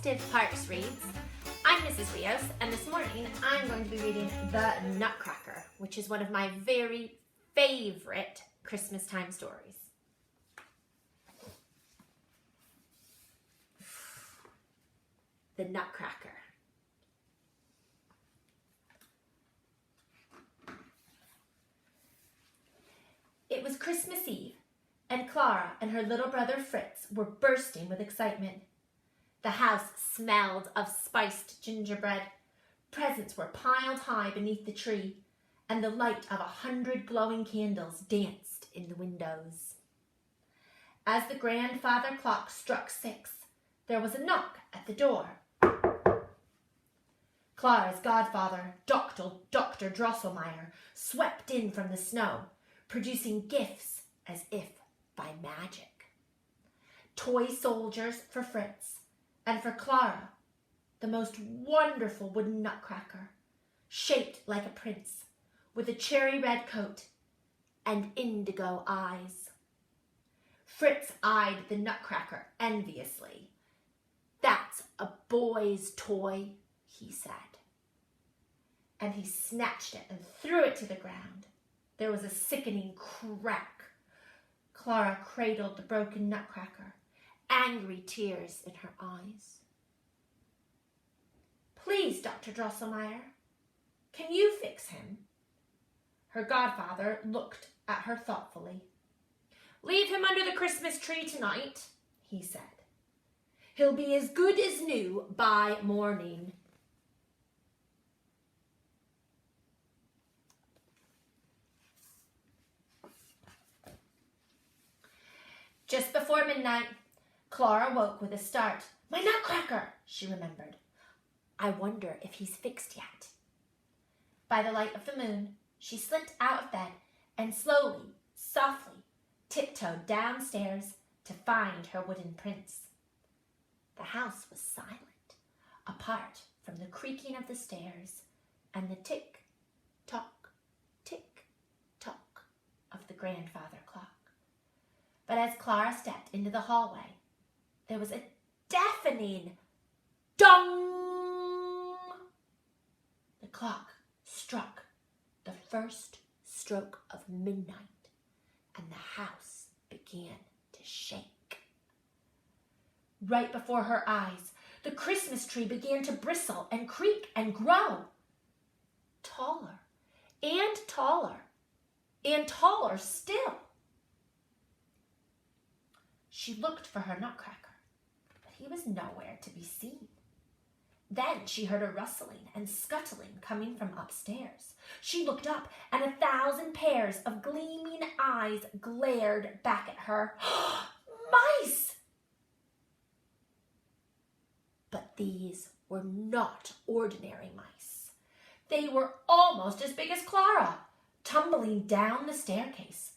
Detective Parks reads. I'm Mrs. Rios, and this morning I'm going to be reading The Nutcracker, which is one of my very favorite Christmas time stories. The Nutcracker. It was Christmas Eve, and Clara and her little brother Fritz were bursting with excitement. The house smelled of spiced gingerbread. Presents were piled high beneath the tree, and the light of 100 glowing candles danced in the windows. As the grandfather clock struck 6, there was a knock at the door. Clara's godfather, Dr. Drosselmeyer, swept in from the snow, producing gifts as if by magic. Toy soldiers for Fritz, and for Clara, the most wonderful wooden nutcracker, shaped like a prince, with a cherry red coat and indigo eyes. Fritz eyed the nutcracker enviously. "That's a boy's toy," he said. And he snatched it and threw it to the ground. There was a sickening crack. Clara cradled the broken nutcracker, angry tears in her eyes. "Please, Dr. Drosselmeyer, can you fix him?" Her godfather looked at her thoughtfully. "Leave him under the Christmas tree tonight," he said. "He'll be as good as new by morning." Just before midnight, Clara woke with a start. "My nutcracker," she remembered. "I wonder if he's fixed yet." By the light of the moon, she slipped out of bed and slowly, softly, tiptoed downstairs to find her wooden prince. The house was silent, apart from the creaking of the stairs and the tick-tock of the grandfather clock. But as Clara stepped into the hallway, there was a deafening dong! The clock struck the first stroke of midnight, and the house began to shake. Right before her eyes, the Christmas tree began to bristle and creak and grow. Taller and taller and taller still. She looked for her nutcracker, but he was nowhere to be seen. Then she heard a rustling and scuttling coming from upstairs. She looked up, and 1,000 pairs of gleaming eyes glared back at her. Mice! But these were not ordinary mice. They were almost as big as Clara, tumbling down the staircase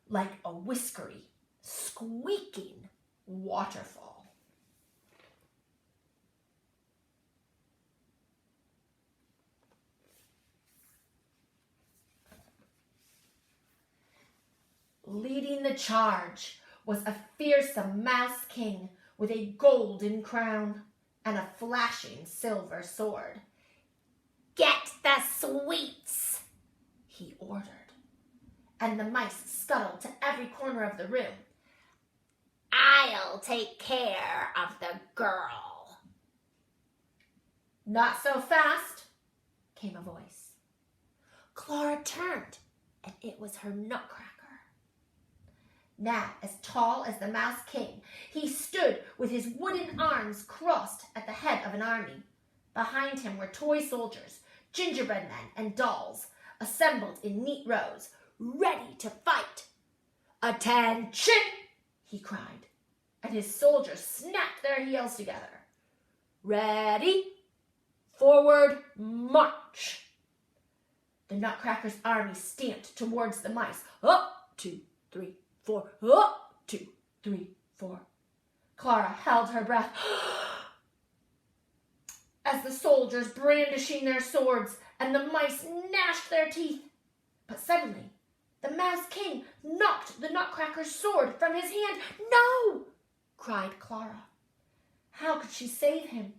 like a whiskery, squeaking waterfall. Leading the charge was a fearsome mouse king with a golden crown and a flashing silver sword. "Get the sweets," he ordered, and the mice scuttled to every corner of the room. "I'll take care of the girl." "Not so fast," came a voice. Clara turned, and it was her nutcracker. Now as tall as the Mouse King, he stood with his wooden arms crossed at the head of an army. Behind him were toy soldiers, gingerbread men, and dolls, assembled in neat rows, ready to fight. "Attention!" he cried, and his soldiers snapped their heels together. "Ready, forward, march!" The Nutcracker's army stamped towards the mice. Up, 2, 3, 4. Up, 2, 3, 4. Clara held her breath as the soldiers brandishing their swords and the mice gnashed their teeth. But suddenly, the Mouse King knocked the Nutcracker's sword from his hand. "No!" cried Clara. How could she save him?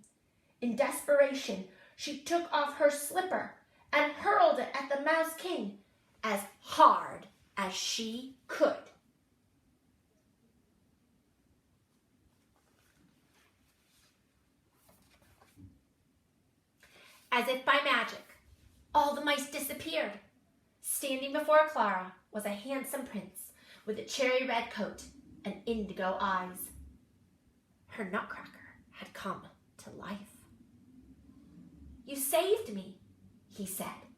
In desperation, she took off her slipper and hurled it at the Mouse King as hard as she could. As if by magic, all the mice disappeared. Standing before Clara was a handsome prince with a cherry red coat and indigo eyes. Her nutcracker had come to life. "You saved me," he said,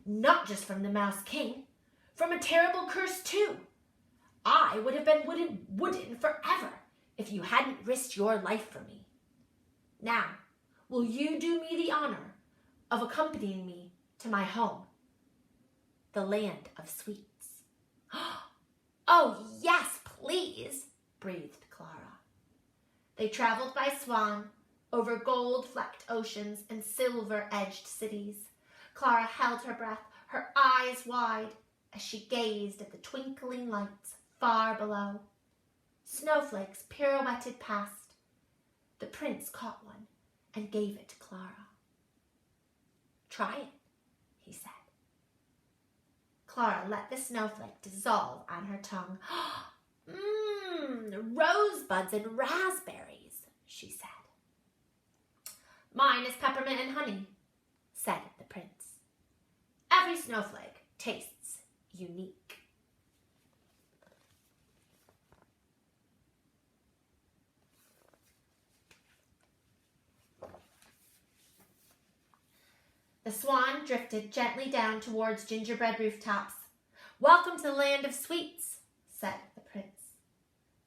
"not just from the Mouse King, from a terrible curse too. I would have been wooden forever if you hadn't risked your life for me. Now, will you do me the honor of accompanying me to my home, the land of sweets?" "Oh, yes, please," breathed Clara. They traveled by swan, over gold-flecked oceans and silver-edged cities. Clara held her breath, her eyes wide, as she gazed at the twinkling lights far below. Snowflakes pirouetted past. The prince caught one and gave it to Clara. "Try it," he said. Clara let the snowflake dissolve on her tongue. Rosebuds and raspberries," she said. "Mine is peppermint and honey," said the prince. "Every snowflake tastes unique." The swan drifted gently down towards gingerbread rooftops. "Welcome to the land of sweets," said the prince.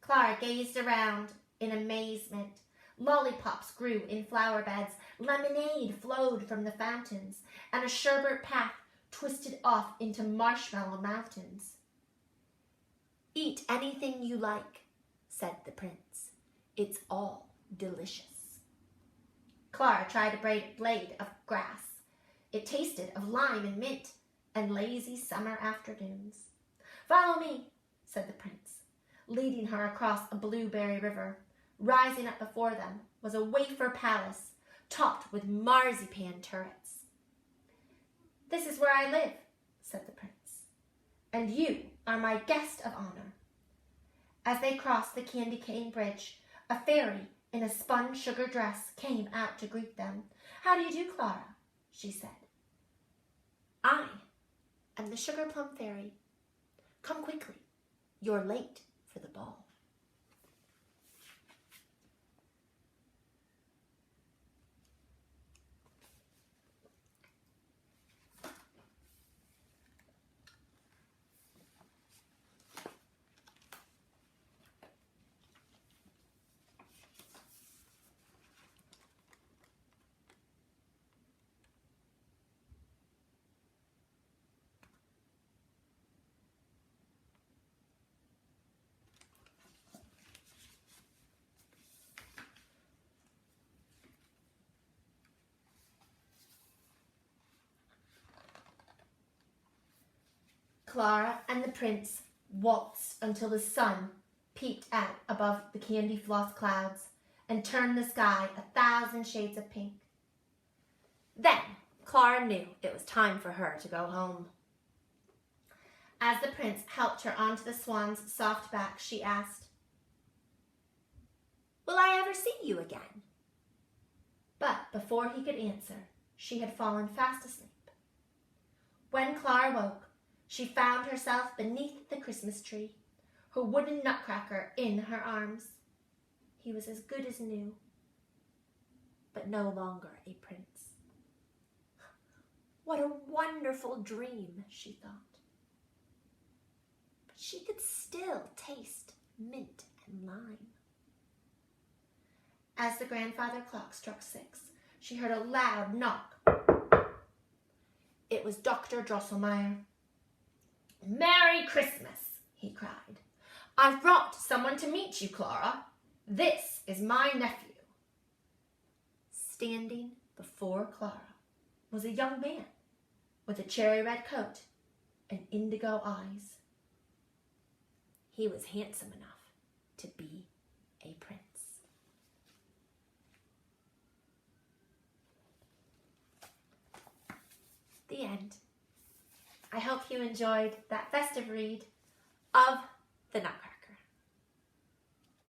Clara gazed around in amazement. Lollipops grew in flower beds, lemonade flowed from the fountains, and a sherbet path twisted off into marshmallow mountains. "Eat anything you like," said the prince. "It's all delicious." Clara tried a blade of grass. It tasted of lime and mint and lazy summer afternoons. "Follow me," said the prince, leading her across a blueberry river. Rising up before them was a wafer palace topped with marzipan turrets. "This is where I live," said the prince, "and you are my guest of honor." As they crossed the candy cane bridge, a fairy in a spun sugar dress came out to greet them. "How do you do, Clara?" she said. "I am the Sugar Plum Fairy. Come quickly. You're late for the ball." Clara and the prince waltzed until the sun peeped out above the candy floss clouds and turned the sky 1,000 shades of pink. Then Clara knew it was time for her to go home. As the prince helped her onto the swan's soft back, she asked, "Will I ever see you again?" But before he could answer, she had fallen fast asleep. When Clara woke, she found herself beneath the Christmas tree, her wooden nutcracker in her arms. He was as good as new, but no longer a prince. What a wonderful dream, she thought. But she could still taste mint and lime. As the grandfather clock struck 6, she heard a loud knock. It was Dr. Drosselmeyer. "Merry Christmas," he cried. "I've brought someone to meet you, Clara. This is my nephew." Standing before Clara was a young man with a cherry red coat and indigo eyes. He was handsome enough to be a prince. end. I hope you enjoyed that festive read of The Nutcracker.